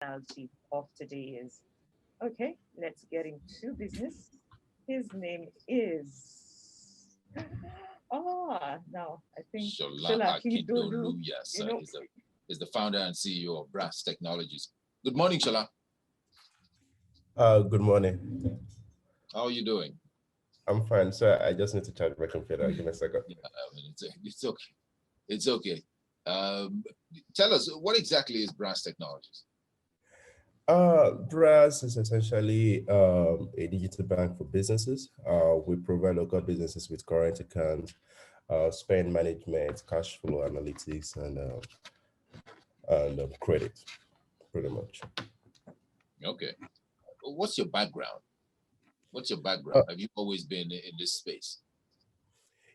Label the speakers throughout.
Speaker 1: personality of today is. Okay, let's get into business. His name is now I think
Speaker 2: Sola
Speaker 1: Sola Akindolu.
Speaker 2: Akindolu, yes,
Speaker 1: You know,
Speaker 2: he's the founder and CEO of Brass Technologies. Good morning, Sola.
Speaker 3: Good morning.
Speaker 2: How are you doing?
Speaker 3: I'm fine, sir. I just need to charge my computer. Give me a second.
Speaker 2: Yeah, I mean, it's okay. It's okay. Um, Tell us, what exactly is Brass Technologies?
Speaker 3: Brass is essentially a digital bank for businesses. We provide local businesses with current accounts, spend management, cash flow analytics, and credit, pretty much.
Speaker 2: Okay. What's your background? What's your
Speaker 3: Uh,
Speaker 2: background? Have you always been in this space?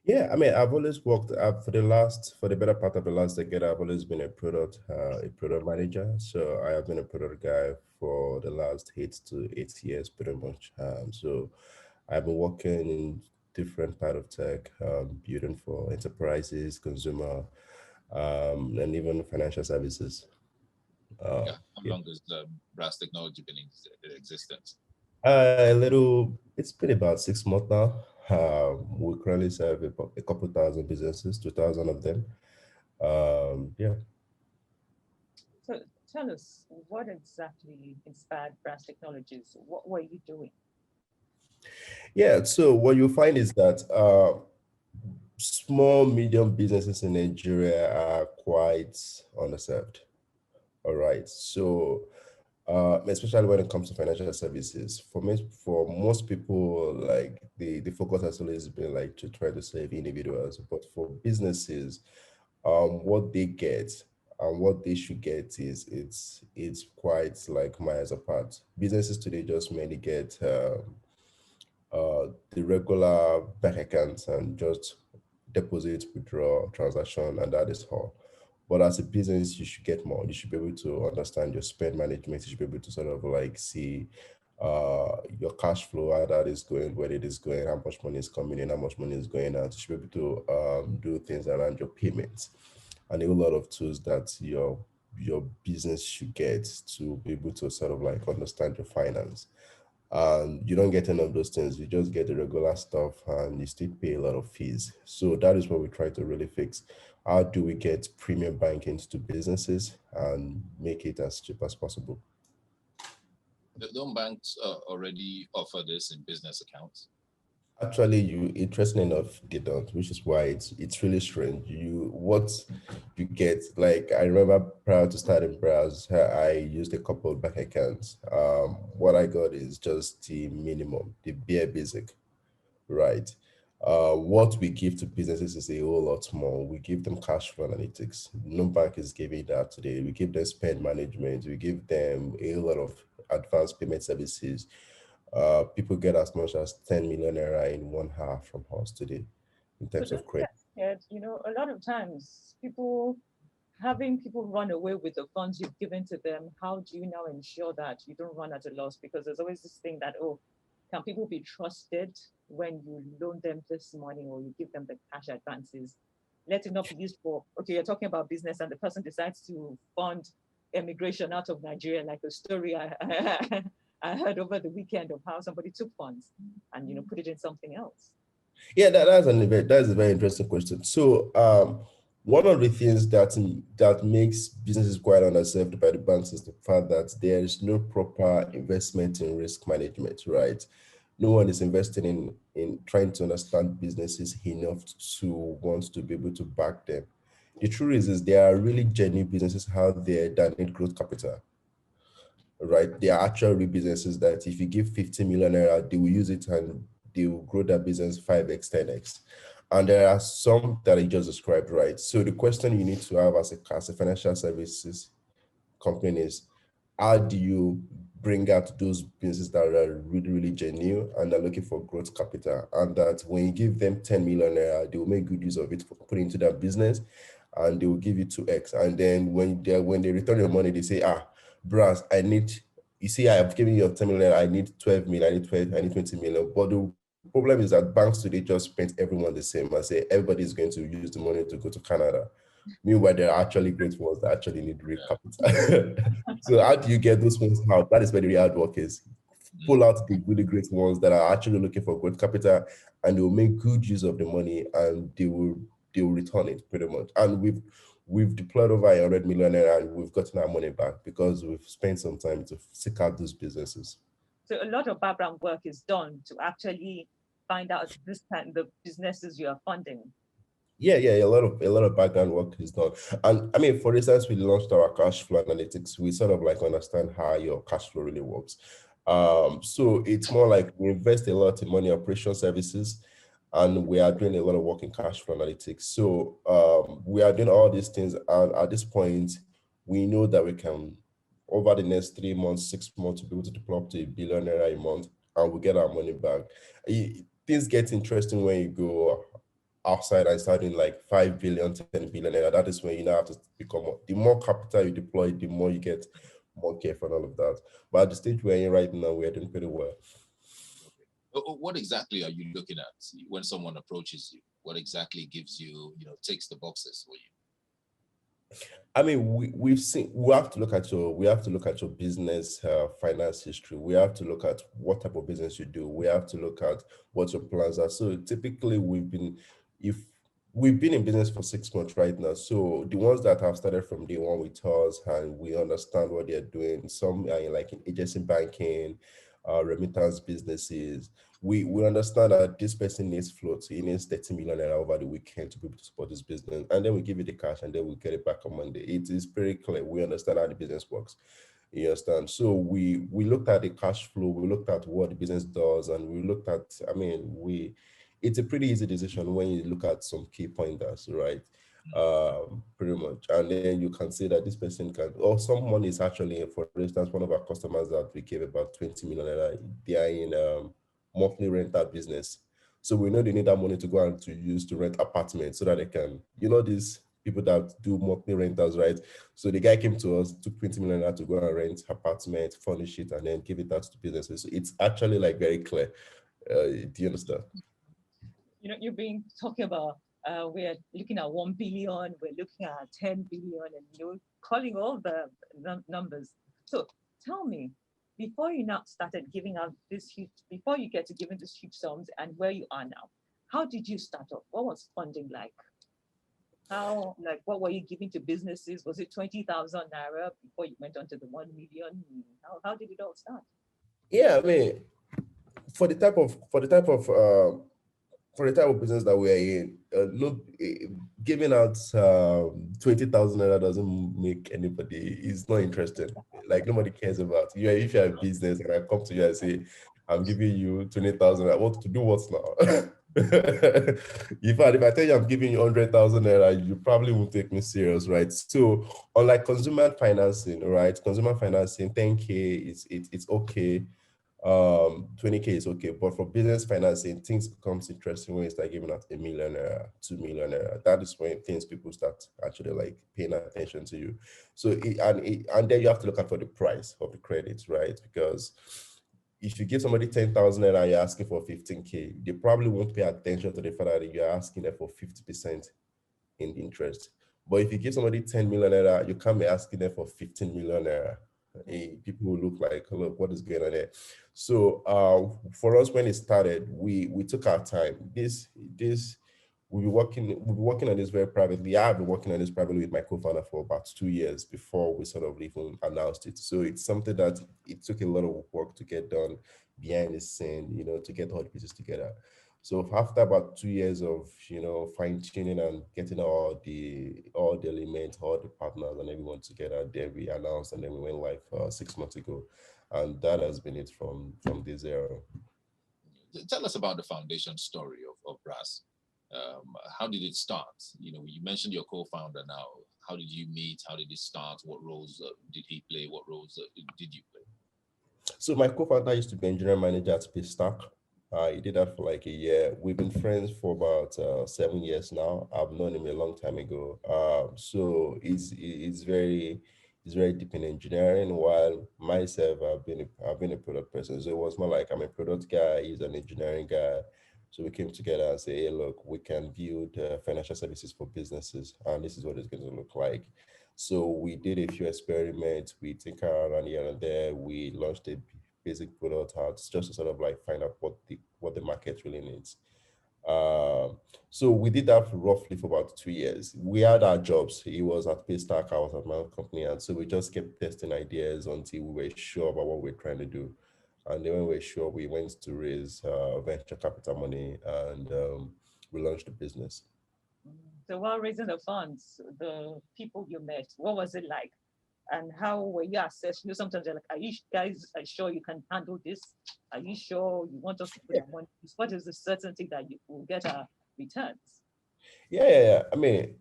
Speaker 3: yeah, I mean, I've always worked for the better part of the last decade. I've always been a product manager. So I have been a product guy for the last 8 to 8 years, pretty much. So I've been working in different part of tech, building for enterprises, consumer, and even financial services. Uh,
Speaker 2: Yeah. How
Speaker 3: yeah.
Speaker 2: long has Brass Technology been in existence?
Speaker 3: It's been about 6 months now. We currently serve a couple thousand businesses, 2,000 of them. Yeah.
Speaker 1: so tell us what exactly inspired Brass Technologies? What were you doing?
Speaker 3: Yeah. So what you find is that small, medium businesses in Nigeria are quite underserved. All right. So especially when it comes to financial services. For most people, like the focus has always been like to try to save individuals, but for businesses, what they get and what they should get is it's quite like miles apart. Businesses today just mainly get the regular bank accounts and just deposit, withdraw, transaction, and that is all. But as a business, you should get more. You should be able to understand your spend management. You should be able to sort of like see your cash flow, how that is going, where it is going, how much money is coming in, how much money is going out. You should be able to do things around your payments and a whole lot of tools that your business should get to be able to sort of like understand your finance. And you don't get any of those things. You just get the regular stuff and you still pay a lot of fees. So that is what we try to really fix. How do we get premium banking to businesses and make it as cheap as possible?
Speaker 2: Don't banks already offer this in business accounts?
Speaker 3: Actually, you interesting enough, they don't, which is why it's really strange. What you get, like I remember prior to starting Browse, I used a couple of bank accounts. What I got is just the minimum, the bare basic, right? What we give to businesses is a whole lot more. We give them cash flow analytics. No bank is giving that today. We give them spend management. We give them a lot of advanced payment services. People get as much as 10 million naira in 1 hour from us today in
Speaker 1: So
Speaker 3: terms
Speaker 1: don't
Speaker 3: of
Speaker 1: you
Speaker 3: credit.
Speaker 1: get scared? A lot of times having people run away with the funds you've given to them, how do you now ensure that you don't run at a loss? Because there's always this thing that, oh, can people be trusted when you loan them this money or you give them the cash advances? Let it not be used for, okay, you're talking about business and the person decides to fund immigration out of Nigeria, like a story I heard over the weekend of how somebody took funds and, put it in something else.
Speaker 3: Yeah, that's a very interesting question. So, one of the things that makes businesses quite underserved by the banks is the fact that there is no proper investment in risk management, right? No one is investing in trying to understand businesses enough to want to be able to back them. The truth is there are really genuine businesses out there that need growth capital, right? There are actual real businesses that if you give 50 million naira, they will use it and they will grow their business 5x, 10x. And there are some that I just described, right? So the question you need to have as a financial services company is how do you bring out those businesses that are really, really genuine and are looking for growth capital, and that when you give them 10 million naira, they will make good use of it for putting into their business and they will give you 2x. And then when they return your money, they say, Brass, you see, I have given you 10 million, I need 12 million, I need 12, I need 20 million. But the problem is that banks today just paint everyone the same and say everybody is going to use the money to go to Canada. Meanwhile, there are actually great ones that actually need real capital. So how do you get those ones out? That is where the real hard work is. Pull out the really great ones that are actually looking for good capital, and they will make good use of the money, and they will return it pretty much. And we've deployed over 100 million naira, and we've gotten our money back because we've spent some time to seek out those businesses.
Speaker 1: So a lot of background work is done to actually find out this kind the businesses you are funding.
Speaker 3: Yeah, a lot of background work is done. And I mean, for instance, we launched our cash flow analytics. We sort of like understand how your cash flow really works. So it's more like we invest a lot in money operation services, and we are doing a lot of work in cash flow analytics. So we are doing all these things, and at this point, we know that we can, over the next 3 months, 6 months, be able to deploy up to a 1 billion naira a month, and we get our money back. Things get interesting when you go outside and starting like 5 billion, 10 billion naira. That is when you now have to become more, the more capital you deploy, the more you get more careful and all of that. But at the stage we're in right now, we're doing pretty well.
Speaker 2: What exactly are you looking at when someone approaches you? What exactly gives you, ticks the boxes for you?
Speaker 3: I mean, we have to look at your business finance history. We have to look at what type of business you do. We have to look at what your plans are. So typically if we've been in business for 6 months right now. So the ones that have started from day one with us and we understand what they're doing, some are like in agency banking, remittance businesses. We understand that this person needs float. He needs 30 million naira over the weekend to be able to support this business. And then we give you the cash and then we get it back on Monday. It is very clear. We understand how the business works. You understand? So we looked at the cash flow, we looked at what the business does, and we looked at, I mean, it's a pretty easy decision when you look at some key pointers, right? Pretty much. And then you can say that this person can, or someone is actually, for instance, one of our customers that we gave about 20 million, they are in monthly rental business. So we know they need that money to go and to use to rent apartments so that they can, these people that do monthly rentals, right? So the guy came to us, took 20 million to go and rent apartment, furnish it, and then give it out to businesses. So it's actually like very clear. Do you understand?
Speaker 1: You've been talking about we're looking at 1 billion, we're looking at 10 billion, and calling all the numbers. So tell me, before you now started giving out before you get to giving these huge sums and where you are now, how did you start off? What was funding like? What were you giving to businesses? Was it 20,000 naira before you went on to the 1 million? How did it all start?
Speaker 3: Yeah, I mean, for the type of business that we are in, giving out 20,000 naira doesn't make anybody. It's not interesting. Like nobody cares about you. If you're a business and I come to you and say, "I'm giving you 20,000," I want to do what now? If I tell you I'm giving you 100,000 naira, you probably won't take me serious, right? So unlike consumer financing, right? Consumer financing, 10K it's okay. 20K is okay, but for business financing, things becomes interesting when you start giving out 1 million naira, 2 million naira. That is when things people start actually like paying attention to you. So and then you have to look out for the price of the credit, right? Because if you give somebody 10,000 naira and you're asking for 15K, they probably won't pay attention to the fact that you're asking them for 50% in interest. But if you give somebody 10 million naira, you can't be asking them for 15 million naira. People will look like, look, what is going on there? So for us, when it started, we took our time. We'll be working on this very privately. I've been working on this privately with my co-founder for about 2 years before we sort of even announced it. So it's something that it took a lot of work to get done behind the scene, to get all the pieces together. So after about 2 years of fine tuning and getting all the elements, all the partners and everyone together, then we announced and then we went live 6 months ago, and that has been it from this era.
Speaker 2: Tell us about the foundation story of Brass. How did it start? You mentioned your co-founder now. How did you meet? How did it start? What roles did he play? What roles did you play?
Speaker 3: So my co-founder used to be engineering manager at Paystack. He did that for like a year. We've been friends for about 7 years now. I've known him a long time ago. So he's very deep in engineering. While myself, I've been a product person. So it was more like I'm a product guy. He's an engineering guy. So we came together and say, hey, look, we can build financial services for businesses, and this is what it's going to look like. So we did a few experiments. We tinker around here and there. We launched a basic product out just to sort of like find out what the market really needs. Um, so we did that for roughly for about 2 years. We had our jobs. He was at Paystack, I was at my own company, and so we just kept testing ideas until we were sure about what we were trying to do. And then when we were sure, we went to raise venture capital money, and we launched the business.
Speaker 1: So while raising the funds, the people you met, what was it like? And how were you assessed? Sometimes they're like, are you guys are sure you can handle this? Are you sure you want us to put our money? What is the certainty that you will get our returns?
Speaker 3: Yeah. I mean,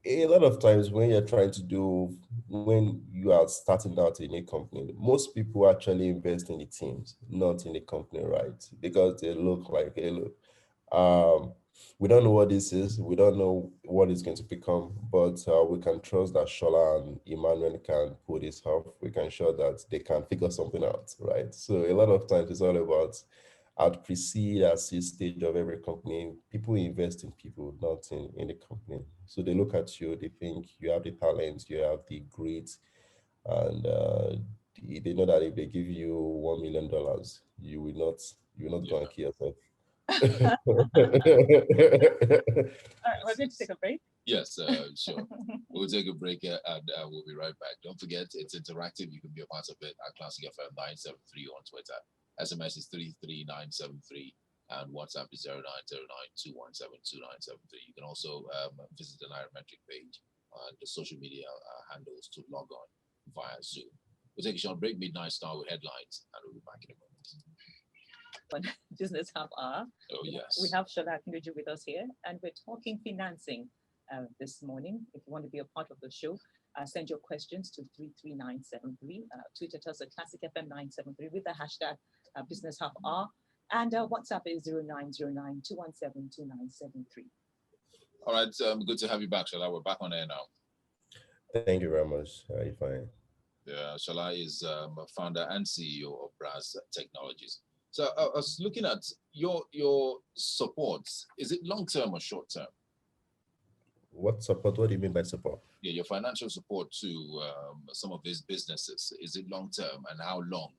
Speaker 3: a lot of times when you're trying to do when you are starting out in a company, most people actually invest in the teams, not in the company, right? Because they look like, hey, look, um, we don't know what this is, we don't know what it's going to become, but we can trust that Shola and Emmanuel can pull this off. We can show that they can figure something out, right? So a lot of times it's all about at pre-seed and seed stage of every company, people invest in people, not in the company. So they look at you, they think you have the talent, you have the grit, and they know that if they give you $1 million, you will not go
Speaker 2: Yeah.
Speaker 3: and kill yourself.
Speaker 1: All right, we're going to take a break.
Speaker 2: Yes, sure. We'll take a break and we'll be right back. Don't forget, it's interactive. You can be a part of it at Classic FM 973 on Twitter. SMS is 33973 and WhatsApp is 0909217297. You can also visit the Nairametric page and the social media handles to log on via Zoom. We'll take a short break, midnight star with headlines, and we'll be back in a moment.
Speaker 1: On Business Half Hour.
Speaker 2: Oh, yes.
Speaker 1: We have Sola Akindolu with us here, and we're talking financing this morning. If you want to be a part of the show, send your questions to 33973. Tweet at us at Classic FM 973 with the hashtag Business Half Hour. And WhatsApp is 0909
Speaker 2: All right, good to have you back, Shola. We're back on air now.
Speaker 3: Thank you very much. You fine?
Speaker 2: Yeah, Shola is founder and CEO of Brass Technologies. So I was looking at your support. Is it long term or short term?
Speaker 3: What support? What do you mean by support?
Speaker 2: Yeah, your financial support to some of these businesses. Is it long term, and how long?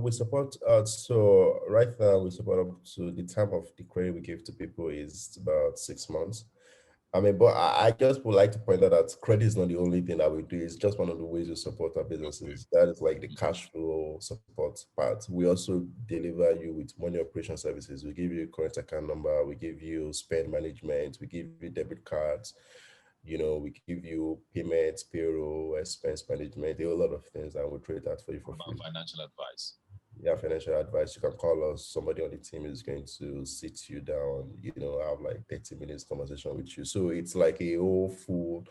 Speaker 3: We support, so right now we support up to the time of the credit we give to people is about 6 months. I mean, but I just would like to point out that credit is not the only thing that we do. It's just one of the ways we support our
Speaker 2: Okay.
Speaker 3: businesses. That is like the cash flow support part. We also deliver you with money operation services. We give you current account number, we give you spend management, we give you debit cards, we give you payments, payroll, expense management, a whole lot of things, and we trade that for you for
Speaker 2: What about
Speaker 3: free.
Speaker 2: financial advice?
Speaker 3: Yeah, financial advice. You can call us. Somebody on the team is going to sit you down, have like 30 minutes conversation with you. So it's like a whole full,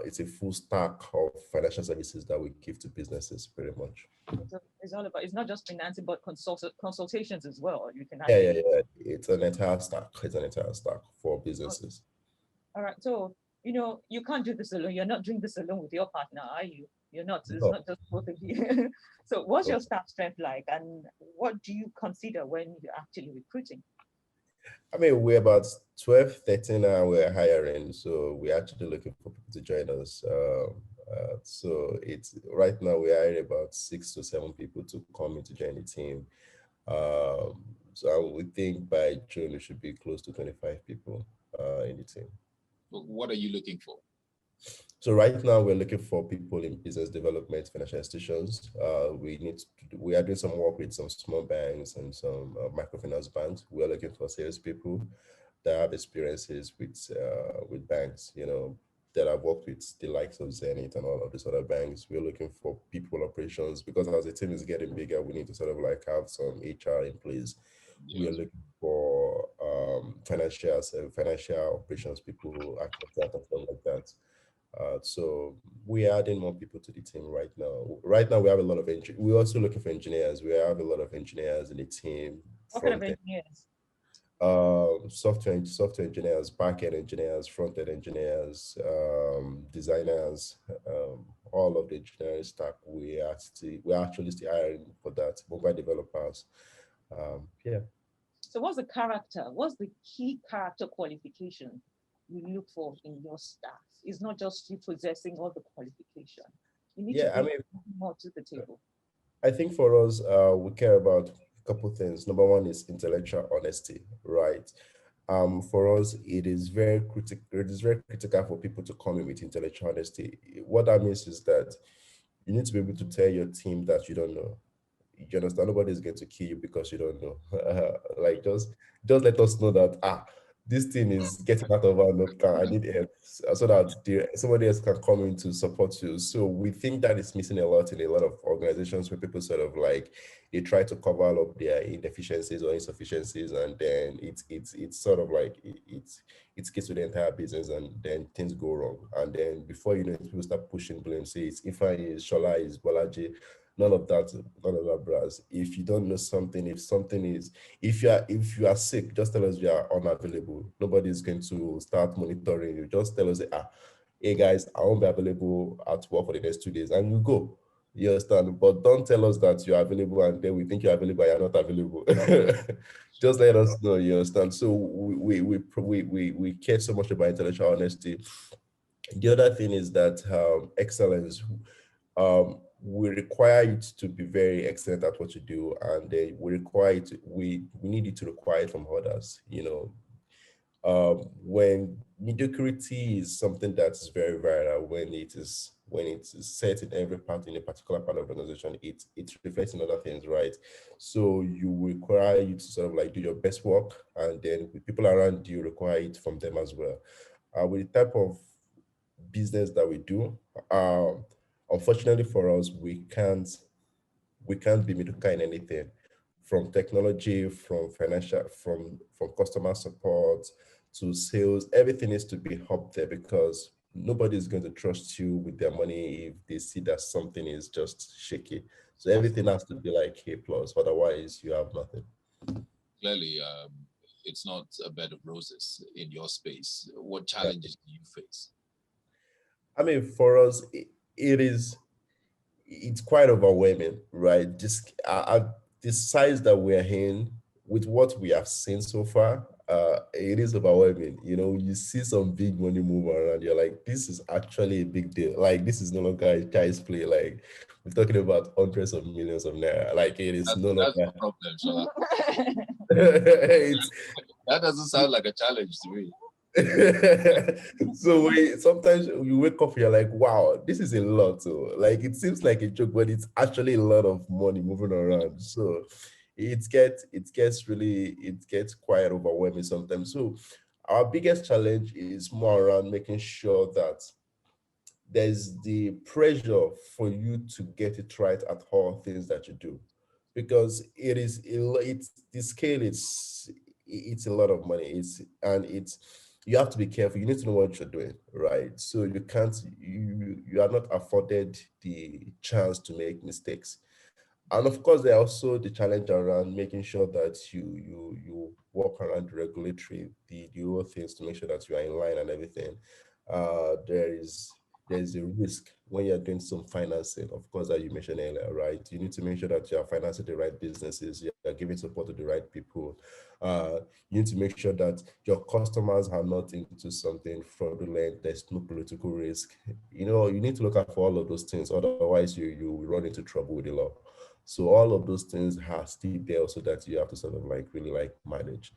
Speaker 3: it's a full stack of financial services that we give to businesses pretty much.
Speaker 1: So it's all about, it's not just financing, but consultations as well. You can
Speaker 3: Yeah, yeah,
Speaker 1: actually.
Speaker 3: yeah. It's an entire stack. It's an entire stack for businesses.
Speaker 1: All right. So, you can't do this alone. You're not doing this alone with your partner, are you? You're not. It's
Speaker 3: No,
Speaker 1: not just both of you. So, what's
Speaker 3: no.
Speaker 1: your staff strength like, and what do you consider when you're actually recruiting?
Speaker 3: I mean, we're about 12, 13 and we're hiring. So we're actually looking for people to join us. So it's right now we hired about 6 to 7 people to come in to join the team. So we think by June we should be close to 25 people in the team.
Speaker 2: What are you looking for?
Speaker 3: So right now we're looking for people in business development, financial institutions. We are doing some work with some small banks and some microfinance banks. We are looking for salespeople that have experiences with banks, that have worked with the likes of Zenith and all of these other banks. We're looking for people operations because as the team is getting bigger, we need to sort of like have some HR in place. We are
Speaker 2: Yes.
Speaker 3: looking for financial operations people, accountant and stuff like that. So we're adding more people to the team right now. Right now, we have a lot of we're also looking for engineers. We have a lot of engineers in the team,
Speaker 1: What kind of
Speaker 3: front end,
Speaker 1: engineers?
Speaker 3: software engineers, back end engineers, front end engineers, designers, all of the engineering stack. We're actually still hiring for that. Mobile developers. Yeah.
Speaker 1: So what's the character? What's the key character qualification you look for in your staff? It's not just you possessing all the qualification. You need to
Speaker 3: Yeah, I
Speaker 1: bring
Speaker 3: mean,
Speaker 1: more to the table.
Speaker 3: I think for us, we care about a couple things. Number one is intellectual honesty, right? For us, it is very critical. It is very critical for people to come in with intellectual honesty. What that means is that you need to be able to tell your team that you don't know. You understand? Nobody's going to kill you because you don't know. Like just let us know that this thing is getting out of hand. I need help so that somebody else can come in to support you. So we think that is missing a lot in a lot of organizations where people sort of like they try to cover up their inefficiencies or insufficiencies, and then it's sort of like it's gets to the entire business, and then things go wrong. And then before you know it, people start pushing blame. Say it's Ifeanyi, it's Shola, it's Bolaji. None of that, none of that, bras. If you don't know something, if something is, if you are sick, just tell us you are unavailable. Nobody is going to start monitoring you. Just tell us, hey guys, I won't be available at work for the next 2 days, and you go. You understand? But don't tell us that you are available and then we think you're available, you're not available. Just let us know. You understand? So we care so much about intellectual honesty. The other thing is that excellence. We require you to be very excellent at what you do, and then we require it. We need you to require it from others. When mediocrity is something that is very viral, when it is set in every part in a particular part of the organization, it reflects in other things, right? So you require you to sort of like do your best work, and then with people around you require it from them as well. With the type of business that we do, unfortunately for us, we can't be mediocre in anything, from technology, from financial, from customer support to sales. Everything needs to be up there because nobody is going to trust you with their money if they see that something is just shaky. So everything has to be like A plus, otherwise you have nothing.
Speaker 2: Clearly, it's not a bed of roses in your space. What
Speaker 3: Yeah.
Speaker 2: challenges do you face?
Speaker 3: I mean, for us, it is it's quite overwhelming, right? Just the size that we're in with what we have seen so far, it is overwhelming. You see some big money move around. You're like, this is actually a big deal. Like, this is no longer a child's play. Like, we're talking about hundreds of millions of naira. Like, it is no
Speaker 2: That's
Speaker 3: longer.
Speaker 2: the problem, Shola.
Speaker 3: It's
Speaker 2: That doesn't sound like a challenge to me.
Speaker 3: so sometimes you wake up, you're like, wow, this is a lot. So like it seems like a joke, but it's actually a lot of money moving around. So it gets quite overwhelming sometimes. So our biggest challenge is more around making sure that there's the pressure for you to get it right at all things that you do, because it's the scale, it's a lot of money. You have to be careful. You need to know what you're doing, right? So you are not afforded the chance to make mistakes. And of course, there are also the challenge around making sure that you walk around the regulatory, the whole things to make sure that you are in line and everything. There is a risk when you're doing some financing, of course, that you mentioned earlier, right? You need to make sure that you're financing the right businesses, you're giving support to the right people. You need to make sure that your customers are not into something fraudulent, there's no political risk. You need to look out for all of those things, otherwise you will run into trouble with the law. So all of those things has to be there so that you have to sort of like really like manage.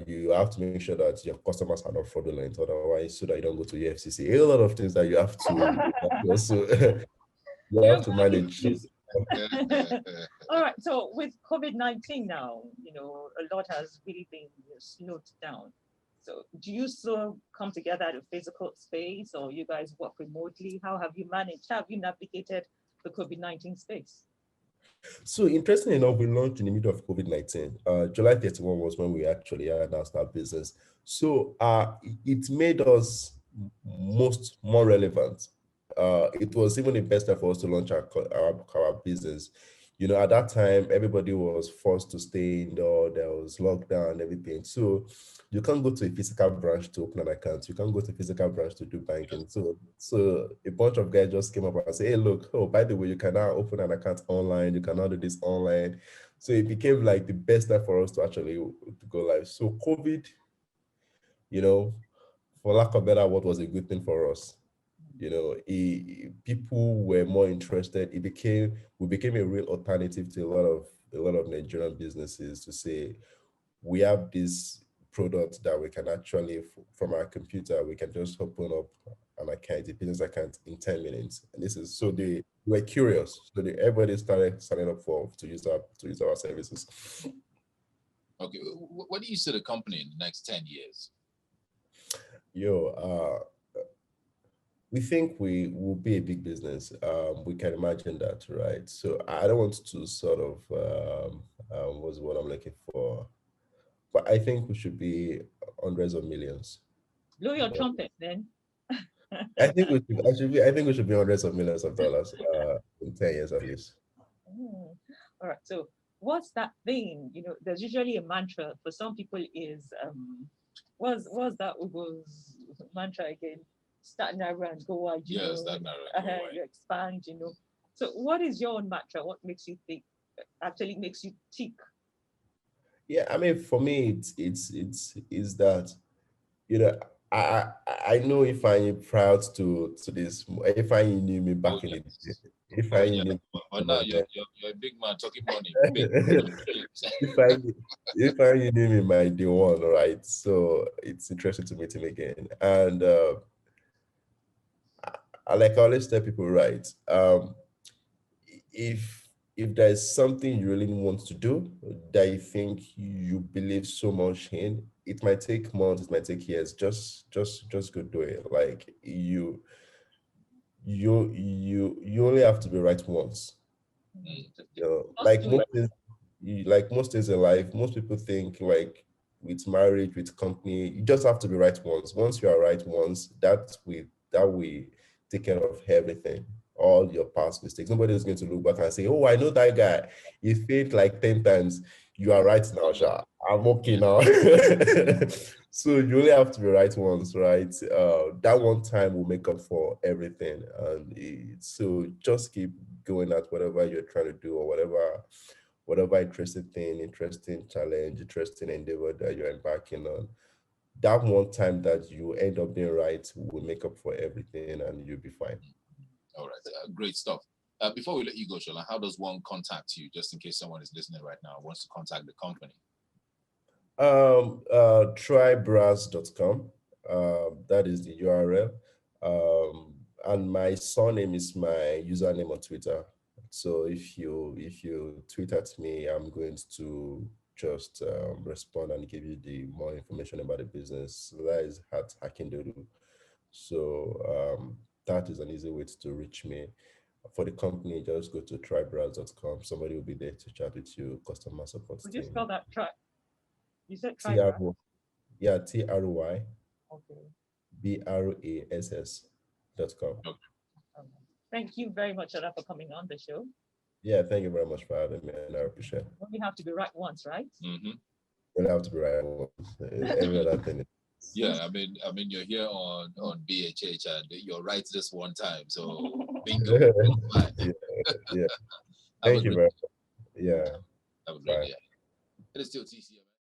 Speaker 3: You have to make sure that your customers are not fraudulent, otherwise, so that you don't go to EFCC. A lot of things that you have to also you
Speaker 1: You
Speaker 3: have
Speaker 1: don't
Speaker 3: to
Speaker 1: go
Speaker 3: manage. So,
Speaker 1: easy. All right. So with COVID-19 now, a lot has really been slowed down. So do you still come together at a physical space, or you guys work remotely? How have you managed? How have you navigated the COVID-19 space?
Speaker 3: so interesting enough, we launched in the middle of COVID-19. July 31 was when we actually announced our business. So it made us most more relevant. It was even a best time for us to launch our business. At that time, everybody was forced to stay indoor. There was lockdown and everything. So you can't go to a physical branch to open an account. You can't go to a physical branch to do banking. So a bunch of guys just came up and said, hey, look, oh, by the way, you can now open an account online. You can now do this online. So it became like the best time for us to actually to go live. So COVID, you know, for lack of better word, was a good thing for us. People were more interested. We became a real alternative to a lot of Nigerian businesses to say we have this product that we can actually from our computer we can just open up an account, a business account in 10 minutes. And this is so they were curious. So everybody started signing up to use our services.
Speaker 2: Okay, what do you see the company in the next 10 years?
Speaker 3: We think we will be a big business. We can imagine that, right? So I don't want to sort of what's what I'm looking for, but I think we should be hundreds of millions.
Speaker 1: Blow your trumpet then.
Speaker 3: I think we should be hundreds of millions of dollars in 10 years at least.
Speaker 1: All right. So what's that thing? There's usually a mantra for some people is what's that Ugo's mantra again? Start narrow and go wide.
Speaker 2: Start narrow and go wide.
Speaker 1: You expand. So what is your own mantra? What makes you think? Actually makes you tick?
Speaker 3: Yeah, I mean, for me, it's is that I know if I'm proud to this. If I knew me back in the day, if I knew.
Speaker 2: But now you're a big man talking money.
Speaker 3: If I knew me my day one, right? So it's interesting to meet him again, and like I always tell people, right? If there's something you really want to do that you think you believe so much in, it might take months, it might take years. Just go do it. Like you only have to be right once. Like most things in life, most people think like with marriage, with company, you just have to be right once. Once you are right once, that will take care of everything, all your past mistakes. Nobody is going to look back and say, oh, I know that guy. He failed like 10 times. You are right now, Sha. I'm okay now. So you only have to be right once, right? That one time will make up for everything. And so just keep going at whatever you're trying to do or whatever interesting challenge, interesting endeavor that you're embarking on. That one time that you end up being right will make up for everything and you'll be fine.
Speaker 2: All right, great stuff. Before we let you go, Shola, how does one contact you, just in case someone is listening right now wants to contact the company?
Speaker 3: Trybrass.com. That is the URL. And my surname is my username on Twitter. So if you tweet at me, I'm going to just respond and give you the more information about the business. So that is at Akindolu. So that is an easy way to reach me. For the company, just go to trybrass.com. Somebody will be there to chat with you, customer support
Speaker 1: Would
Speaker 3: team.
Speaker 1: you spell that try? You said
Speaker 3: Trybrass. Yeah, TRY.
Speaker 1: Okay.
Speaker 3: BRASS.com.
Speaker 2: Okay.
Speaker 1: Thank you very much, Shola, for coming on the show.
Speaker 3: Yeah, thank you very much for having me, and I appreciate it.
Speaker 1: We have to be right once, right?
Speaker 2: Mm-hmm.
Speaker 3: We'll have to be right once. Every other thing.
Speaker 2: Yeah, I mean, you're here on BHH and you're right this one time. So bingo.
Speaker 3: Yeah. Thank you very much. Yeah.
Speaker 2: Have a great day. It is still TCM.